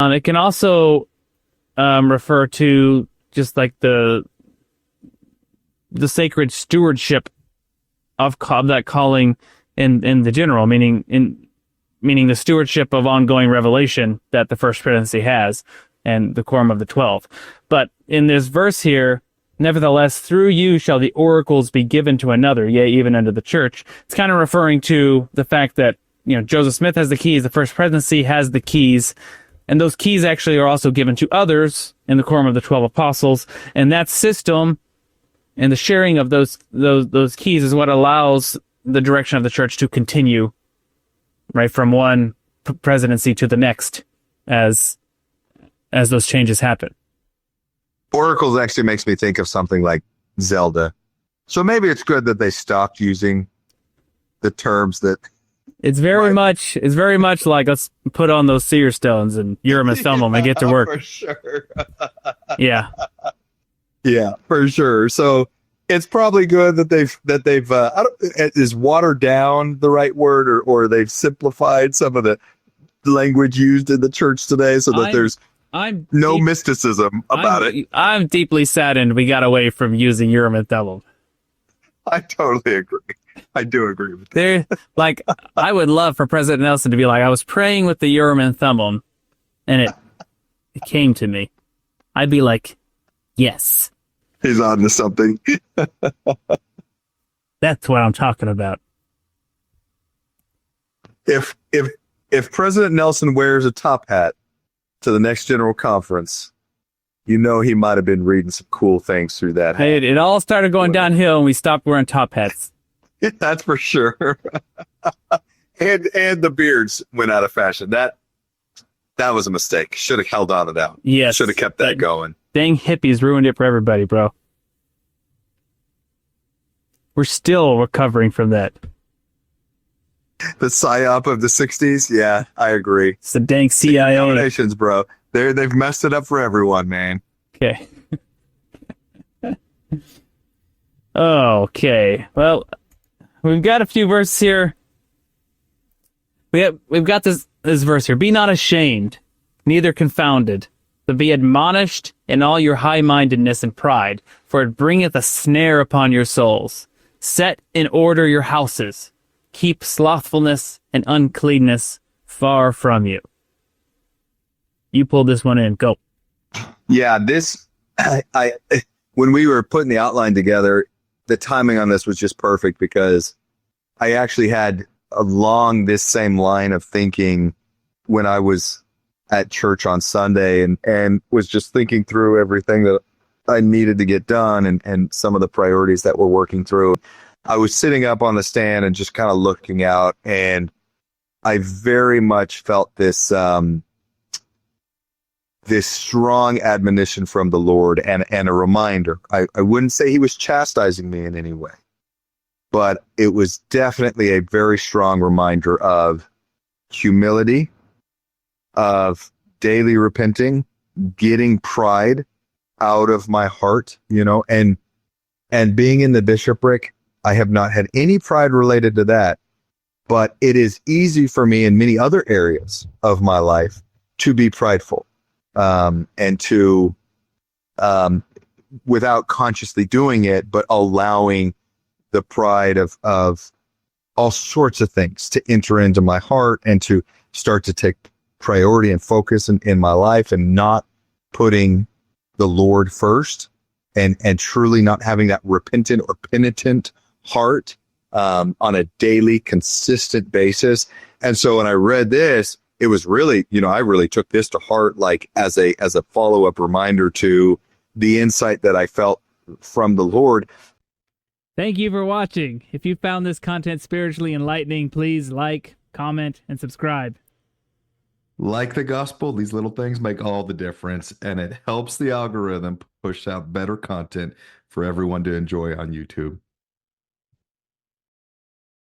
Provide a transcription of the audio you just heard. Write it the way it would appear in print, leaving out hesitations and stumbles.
It can also refer to just like the sacred stewardship of that calling in the general, meaning the stewardship of ongoing revelation that the First Presidency has and the Quorum of the 12. But in this verse here, nevertheless, through you shall the oracles be given to another, yea, even unto the church. It's kind of referring to the fact that, Joseph Smith has the keys, the First Presidency has the keys, and those keys actually are also given to others in the Quorum of the 12 Apostles. And that system and the sharing of those keys is what allows the direction of the church to continue, right, from one presidency to the next as those changes happen. Oracles actually makes me think of something like Zelda. So maybe it's good that they stopped using the terms that... It's very much like, let's put on those seer stones and Urim and Thummim and get to work. For sure. Yeah. Yeah, for sure. So it's probably good that they've is watered down the right word, or they've simplified some of the language used in the church today so that there's mysticism about it. I'm deeply saddened we got away from using Urim and Thummim. I totally agree. I do agree with that. I would love for President Nelson to be like, I was praying with the Urim and Thummim, and it came to me. I'd be like, yes. He's on to something. That's what I'm talking about. If President Nelson wears a top hat to the next general conference, he might have been reading some cool things through that hat. Hey, it all started going downhill and we stopped wearing top hats. That's for sure. and the beards went out of fashion. That was a mistake. Should have held on to that. Yes. Should have kept that going. Dang hippies ruined it for everybody, bro. We're still recovering from that. The psyop of the 60s? Yeah, I agree. It's the dang CIO. Nations, bro. They've messed it up for everyone, man. Okay. Okay. Well, we've got a few verses here. We've got this verse here. Be not ashamed, neither confounded, but be admonished in all your high-mindedness and pride, for it bringeth a snare upon your souls. Set in order your houses. Keep slothfulness and uncleanness far from you. You pulled this one in. Go. Yeah, when we were putting the outline together, the timing on this was just perfect because I actually had along this same line of thinking when I was at church on Sunday and was just thinking through everything that I needed to get done and some of the priorities that we're working through. I was sitting up on the stand and just kind of looking out, and I very much felt this strong admonition from the Lord and a reminder. I wouldn't say he was chastising me in any way, but it was definitely a very strong reminder of humility, of daily repenting, getting pride out of my heart, and being in the bishopric. I have not had any pride related to that, but it is easy for me in many other areas of my life to be prideful, and to, without consciously doing it, but allowing the pride of all sorts of things to enter into my heart and to start to take priority and focus in my life, and not putting the Lord first, and truly not having that repentant or penitent heart on a daily, consistent basis. And so when I read this, it was really, I really took this to heart, like as a follow-up reminder to the insight that I felt from the Lord. Thank you for watching. If you found this content spiritually enlightening, please like, comment, and subscribe. Like the gospel, these little things make all the difference, and it helps the algorithm push out better content for everyone to enjoy on YouTube.